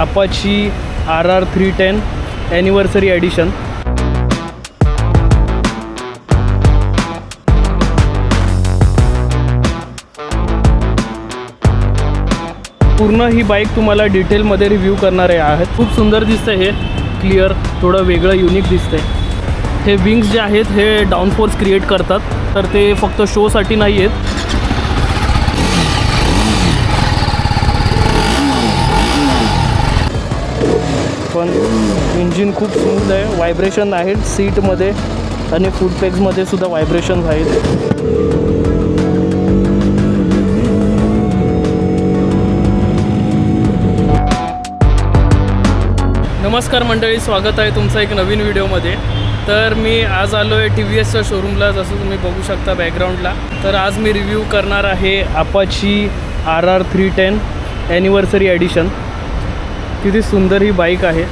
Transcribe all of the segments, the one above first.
Apache RR 310 anniversary addition. पूर्ण ही bike तुम्हाला डिटेलमध्ये रिव्ह्यू करणारे आहेत। खूप सुंदर दिसतं, हे क्लिअर, थोडं वेगळं युनिक दिसतंय। हे विंग्स जे आहेत हे डाऊन फोर्स क्रिएट करतात, तर ते फक्त शोसाठी नाही आहेत। पण इंजिन खूप स्मूथ आहे, व्हायब्रेशन आहेत सीटमध्ये आणि फूटपॅक्समध्ये सुद्धा व्हायब्रेशन्स आहेत। नमस्कार मंडळी, स्वागत आहे तुमचं एक नवीन व्हिडिओमध्ये। तर मी आज आलो आहे TVSच्या शोरूमला, जसं तुम्ही बघू शकता बॅकग्राऊंडला। तर आज मी रिव्ह्यू करणार आहे अपाची RR 310 ॲनिव्हर्सरी एडिशन। किती सुंदर ही बाईक आहे,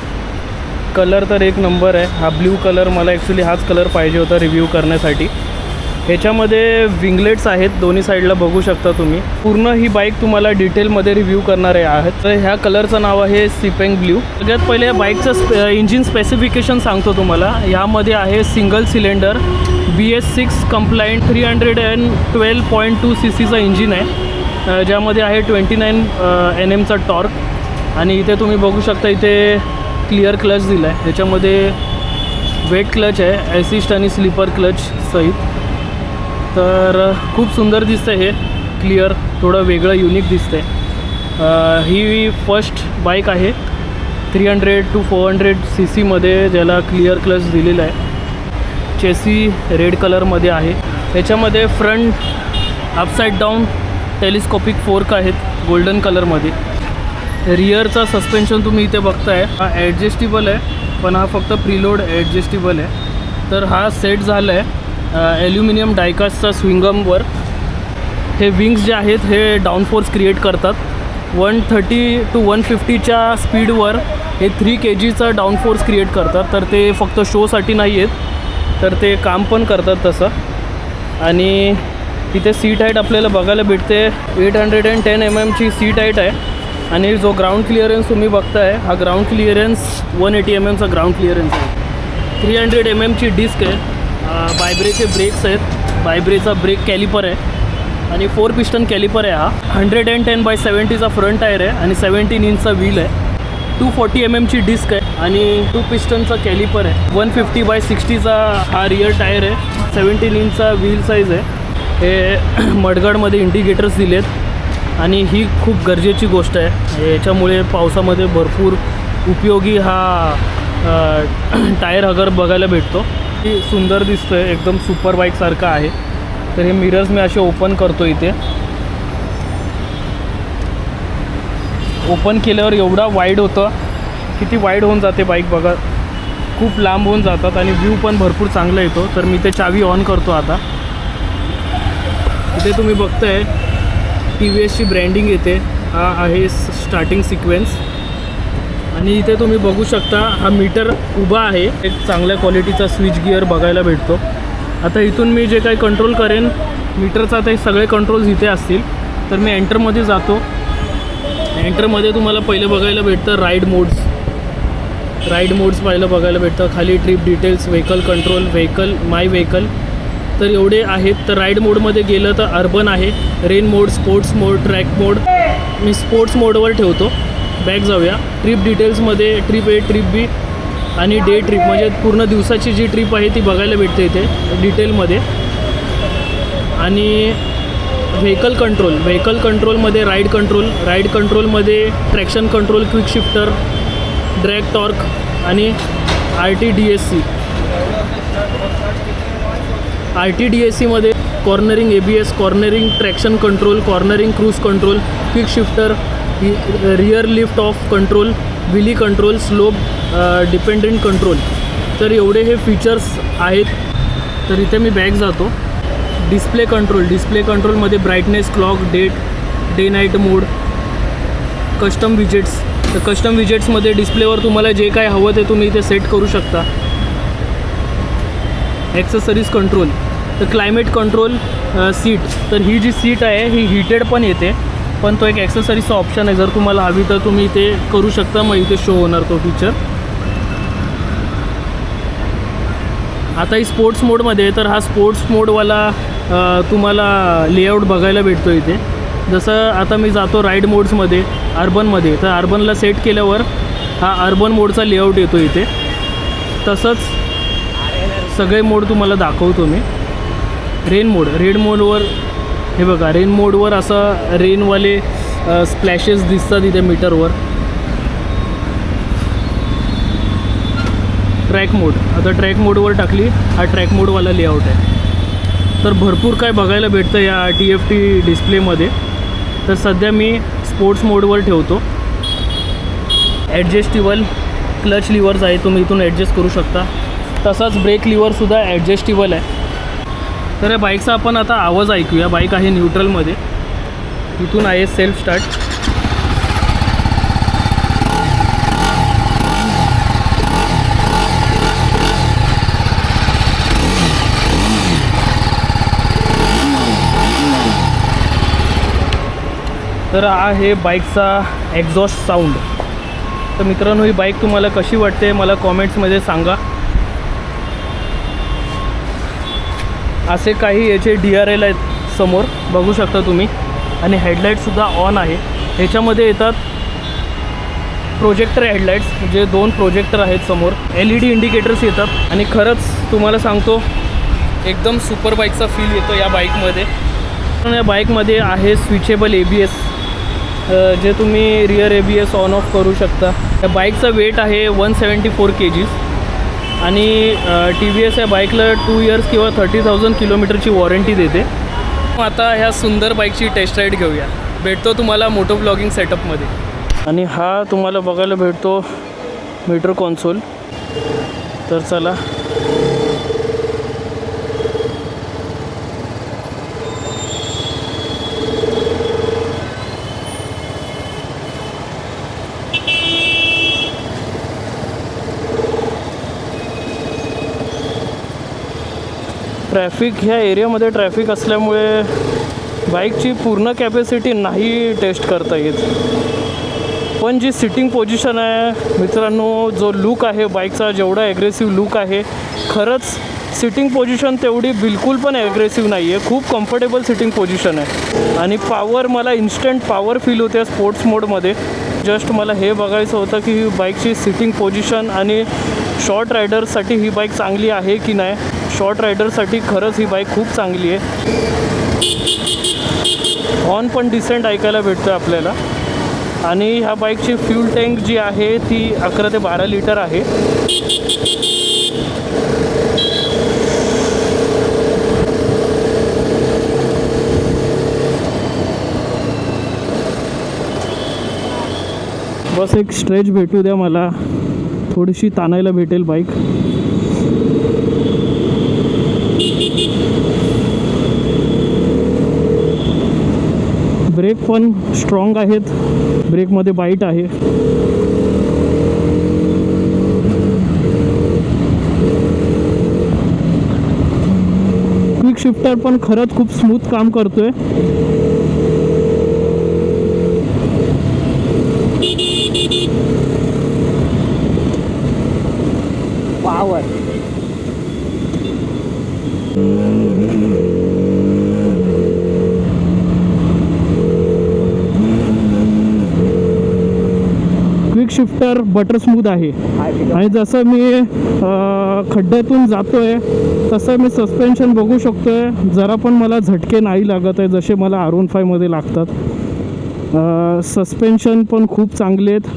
कलर तर एक नंबर आहे। हा ब्ल्यू कलर, मला ॲक्च्युली हाच कलर पाहिजे होता रिव्ह्यू करण्यासाठी। ह्याच्यामध्ये विंगलेट्स आहेत दोन्ही साईडला, बघू शकता तुम्ही। पूर्ण ही बाईक तुम्हाला डिटेलमध्ये रिव्ह्यू करणारे आहेत। तर ह्या कलरचं नाव आहे सीपेंग ब्ल्यू। सगळ्यात पहिले या बाईकचं इंजिन स्पेसिफिकेशन सांगतो तुम्हाला। ह्यामध्ये आहे सिंगल सिलेंडर BS6 कंप्लायंट 312.2 CCचं इंजिन आहे, ज्यामध्ये आहे 29 Nmचा टॉर्क। आणि इथे तुम्ही बघू शकता, इथे क्लिअर क्लच दिला आहे। ह्याच्यामध्ये वेट क्लच आहे, ॲसिस्ट आणि स्लीपर क्लच सहित। तर खूप सुंदर दिसतं, हे क्लिअर, थोडं वेगळं युनिक दिसतंय। ही फर्स्ट बाईक आहे 300 to 400 CCमध्ये, ज्याला क्लिअर क्लच दिलेला आहे। चेसी रेड कलरमध्ये आहे। ह्याच्यामध्ये front upside down telescopic fork आहेत गोल्डन कलरमध्ये। रिअरचा सस्पेन्शन तुम्ही इथे बघताय, हा ॲडजस्टेबल आहे, पण हा फक्त प्रीलोड ॲडजस्टेबल आहे। तर हा सेट झाला आहे ॲल्युमिनियम डायकास्टचा स्विंगमवर। हे विंग्स जे आहेत हे डाऊन फोर्स क्रिएट करतात। 130 to 150च्या स्पीडवर हे 3 kgचा डाऊन फोर्स क्रिएट करतात। तर ते फक्त शोसाठी नाही आहेत, तर ते काम पण करतात तसं। आणि तिथे सीट हाईट आपल्याला बघायला भेटते, 810 mm सीट हाईट आहे। आणि जो ग्राउंड क्लिअरन्स तुम्ही बघताय, हा ground clearance 180 mm ground clearance आहे। 300 mm डिस्क आहे। बायब्रेचे ब्रेक्स आहेत, बायब्रेचा ब्रेक कॅलिपर आहे आणि 4 पिस्टन कॅलिपर आहे। हा 110/70चा फ्रंट टायर आहे आणि 17 इंचचा व्हील आहे। 240 mm डिस्क आहे आणि 2 पिस्टनचा कॅलिपर आहे। 150/60चा हा रिअर टायर आहे, 17 इंचचा व्हील साईज आहे। हे मडगाडमध्ये इंडिकेटर्स दिलेत आणि ही खूप गरजेची गोष्ट आहे। याच्यामुळे पावसामध्ये भरपूर उपयोगी हा टायर हगर बघायला भेटतो। ही सुंदर दिसतं आहे, एकदम सुपर बाईकसारखं आहे। तर हे मिरर्स मी असे ओपन करतो, इथे ओपन केल्यावर एवढा वाईड होतं, किती वाईड होऊन जाते बाईक बघा, खूप लांब होऊन जातात आणि व्ह्यू पण भरपूर चांगला येतो। तर मी ते चावी ऑन करतो आता। इथे तुम्ही बघताय TVSची ब्रँडिंग येते, हा आहे स्टार्टिंग सिक्वेन्स। आणि इथे तुम्ही बघू शकता हा मीटर उभा आहे, एक चांगल्या क्वालिटीचा स्विच गिअर बघायला भेटतो। आता इथून मी जे काही कंट्रोल करेन मीटरचा, ते सगळे कंट्रोल्स इथे असतील। तर मी एंटरमध्ये जातो। एंटरमध्ये तुम्हाला पहिलं बघायला भेटतं राईड मोड्स पहिलं बघायला भेटतं। खाली trip details, vehicle control, vehicle, my vehicle, तर एवढे आहेत। तर राईड मोडमध्ये गेलं तर अर्बन आहे, रेन मोड, स्पोर्ट्स मोड, ट्रॅक मोड। मी स्पोर्ट्स मोडवर ठेवतो। बॅक जाऊया। ट्रिप डिटेल्समध्ये ट्रिप A, ट्रिप B आणि डे ट्रिप, म्हणजे पूर्ण दिवसाची जी ट्रिप आहे ती बघायला भेटते इथे डिटेलमध्ये। आणि व्हेकल कंट्रोलमध्ये राईड कंट्रोलमध्ये traction control, quick shifter, drag torque आणि RTDSCमध्ये cornering ABS, cornering traction control, cornering cruise control, quick shifter, rear lift off control, wheelie control, slope dependent control. तर एवढे हे फीचर्स आहेत। तर इथे मी बॅक जातो। डिस्प्ले कंट्रोलमध्ये brightness, clock, day night mode, custom widgets. तर कस्टम विजेट्समध्ये डिस्प्लेवर तुम्हाला जे काय हवं ते तुम्ही इथे सेट करू शकता। ॲक्सेसरीज कंट्रोल, तर क्लायमेट कंट्रोल सीट, तर ही जी सीट आहे ही हीटेड पण येते। पण तो एक ॲक्सेसरीजचा ऑप्शन आहे, जर तुम्हाला हवी तर तुम्ही ते करू शकता. मग इथे शो होणार तो फीचर. आता ही स्पोर्ट्स मोडमध्ये आहे, तर हा स्पोर्ट्स मोडवाला तुम्हाला लेआउट बघायला भेटतो इथे. जसं आता मी जातो राईड मोड्समध्ये, अर्बनमध्ये, तर अर्बनला सेट केल्यावर हा अर्बन मोडचा लेआउट येतो इथे. तसंच सगळे मोड तुम्हाला दाखवतो मी. रेन मोडवर हे बघा, रेन मोडवर असं रेनवाले स्प्लॅशेस दिसतात इथे मीटरवर. ट्रॅक मोड, आता ट्रॅक मोडवर टाकली, हा ट्रॅक मोडवाला लेआउट आहे. तर भरपूर काय बघायला भेटतं या TFT डिस्प्लेमध्ये. तर सध्या मी स्पोर्ट्स मोडवर ठेवतो. ॲडजस्टेबल क्लच लिव्हर्स आहे, तुम्ही इथून ॲडजस्ट करू शकता. तसाच ब्रेक लिव्हरसुद्धा ॲडजस्टेबल आहे. तर या बाईकचा आपण आता आवाज ऐकूया. बाईक आहे न्यूट्रलमध्ये. इथून आहे सेल्फ स्टार्ट. तर आहे बाईकचा एक्झॉस्ट साऊंड. तर मित्रांनो, ही बाईक तुम्हाला कशी वाटते मला कॉमेंट्समध्ये सांगा. असे काही याचे DRL आहेत समोर, बघू शकता तुम्ही. आणि हेडलाईटसुद्धा ऑन आहे. ह्याच्यामध्ये येतात प्रोजेक्टर हेडलाईट्स, म्हणजे 2 प्रोजेक्टर आहेत समोर. LED इंडिकेटर्स येतात. आणि खरंच तुम्हाला सांगतो, एकदम सुपर बाईकचा फील येतो या बाईकमध्ये. पण या बाईकमध्ये आहे स्विचेबल ABS, जे तुम्ही रिअर ABS ऑन ऑफ करू शकता. या बाईकचा वेट आहे 174 kgs. आणि TVS या बाईकला 2 इयर्स किंवा 30,000 किलोमीटरची वॉरंटी देते. आता ह्या सुंदर बाईकची टेस्ट राईड घेऊया. भेटतो तुम्हाला मोटो ब्लॉगिंग सेटअपमध्ये. आणि हा तुम्हाला बघायला भेटतो मीटर कॉन्सोल. तर चला, ट्रॅफिक, ह्या एरियामध्ये ट्रॅफिक असल्यामुळे बाईकची पूर्ण कॅपॅसिटी नाही टेस्ट करता येत. पण जी सिटिंग पोझिशन आहे मित्रांनो, जो लुक आहे बाईकचा, जेवढा ॲग्रेसिव्ह लुक आहे, खरंच सिटिंग पोझिशन तेवढी बिलकुल पण ॲग्रेसिव्ह नाही आहे. खूप कम्फर्टेबल सिटिंग पोझिशन आहे. आणि पॉवर, मला इन्स्टंट पॉवर फील होते स्पोर्ट्स मोडमध्ये. जस्ट मला हे बघायचं होतं की ही बाईकची सिटिंग पोझिशन आणि शॉर्ट रायडरसाठी ही बाईक चांगली आहे की नाही. शॉर्ट रायडरसाठी खरंच ही बाईक खूप चांगली आहे. हॉर्न पण डिसेंट ऐकायला भेटतं आपल्याला. आणि ह्या बाईकची फ्यूल टँक जी आहे ती 11 ते 12 लिटर आहे. बस एक स्ट्रेच भेटू द्या मला, थोडीशी ताणायला भेटेल बाईक. ब्रेक पण स्ट्रॉंग आहेत, ब्रेकमध्ये बाईट आहे. क्विक शिफ्टर पण खरंच खूप स्मूथ काम करतोय. Power, quick shifter butter smooth आहे. आणि जसं मी खड्ड्यातून जातोय तसं मी सस्पेन्शन बघू शकतोय, जरा पण मला झटके नाही लागत आहे जसे मला R15 मध्ये लागतात. सस्पेन्शन पण खूप चांगले आहेत,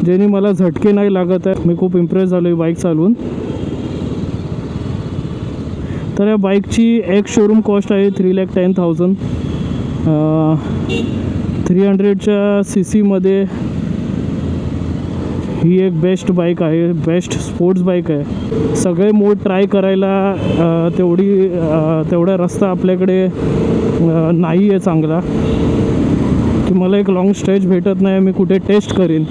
ज्याने मला झटके नाही लागत आहे. मी खूप इम्प्रेस झालो आहे बाईक चालवून. तर या बाईकची एक शोरूम कॉस्ट आहे 3,10,000. 300च्या CC मध्ये ही एक बेस्ट बाईक आहे, बेस्ट स्पोर्ट्स बाईक आहे. सगळे मोड ट्राय करायला तेवढा रस्ता आपल्याकडे नाही आहे चांगला, की मला एक लॉंग स्ट्रेच भेटत नाही मी कुठे टेस्ट करीन.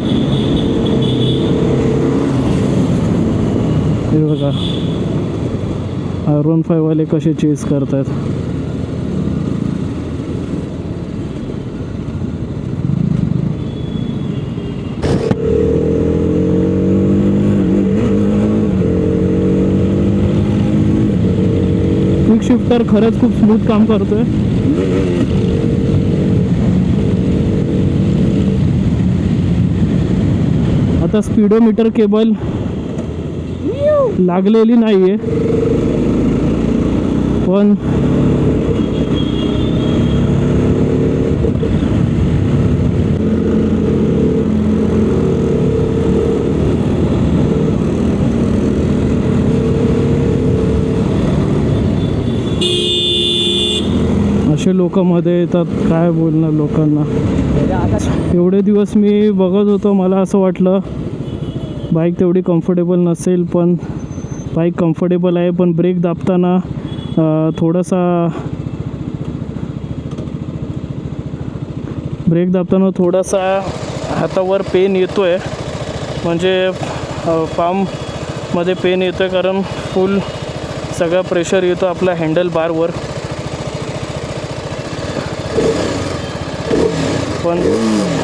हे बघा R15 वाले कसे चेस करतात. शिफ्टर खरंच खूप स्मूथ काम करतोय. आता स्पीडोमीटर केबल लागलेली नाहीये, पण असे लोक मध्ये येतात, काय बोलणार लोकांना. एवढे दिवस मी बघत होतो, मला असं वाटलं बाईक तेवढी कम्फर्टेबल नसेल, पण बाईक कम्फर्टेबल आहे. पण ब्रेक दाबताना थोडासा हातावर पेन येतो आहे, म्हणजे पाममध्ये पेन येतो आहे, कारण फुल सगळा प्रेशर येतो आपला हँडल बारवर. पण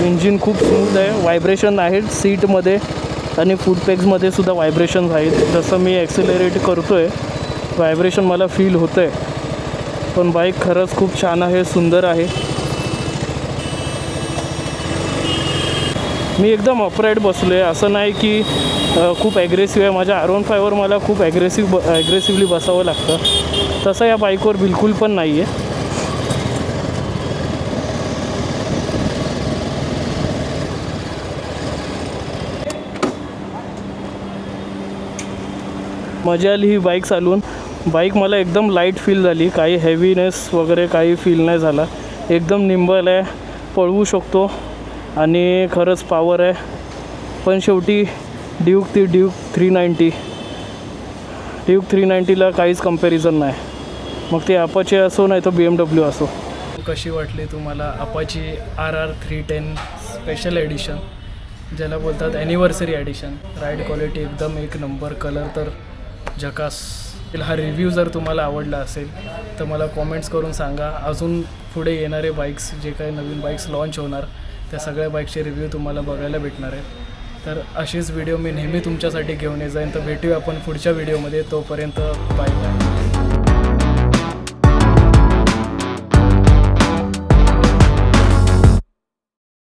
इंजिन खूप स्मूथ आहे, व्हायब्रेशन आहेत सीटमध्ये आणि फूटपॅक्समध्ये सुद्धा व्हायब्रेशन्स आहेत. जसं मी ॲक्सिलरेट करतो आहे व्हायब्रेशन मला फील होतं आहे. पण बाईक खरंच खूप छान आहे, सुंदर आहे. मी एकदम अपराईट बसलो आहे, असं नाही की खूप ॲग्रेसिव्ह आहे. माझ्या R15वर मला खूप ॲग्रेसिव्हली बसावं लागतं, तसं या बाईकवर बिलकुल पण नाही आहे. मजा आली ही बाईक चालवून. बाईक मला एकदम लाईट फील झाली, काही हेवीनेस वगैरे काही फील नाही झाला. एकदम निंबल आहे, पळवू शकतो आणि खरंच पॉवर आहे. पण शेवटी ड्यूक 390ला काहीच कंपॅरिझन नाही, मग ते अपाचे असो नाही तर BMW असो. कशी वाटली तुम्हाला अपाची RR 310 स्पेशल एडिशन, ज्याला बोलतात ॲनिव्हर्सरी एडिशन? राईड क्वालिटी एकदम एक नंबर, कलर तर झकास. हा रिव्ह्यू जर तुम्हाला आवडला असेल तर मला कॉमेंट्स करून सांगा. अजून पुढे येणारे बाईक्स, जे काही नवीन बाईक्स लॉन्च होणार, त्या सगळ्या बाईक्सचे रिव्ह्यू तुम्हाला बघायला भेटणार आहे. तर अशीच व्हिडिओ मी नेहमी तुमच्यासाठी घेऊन येत जाईन. तर भेटूया आपण पुढच्या व्हिडिओमध्ये. तोपर्यंत बाय बाय.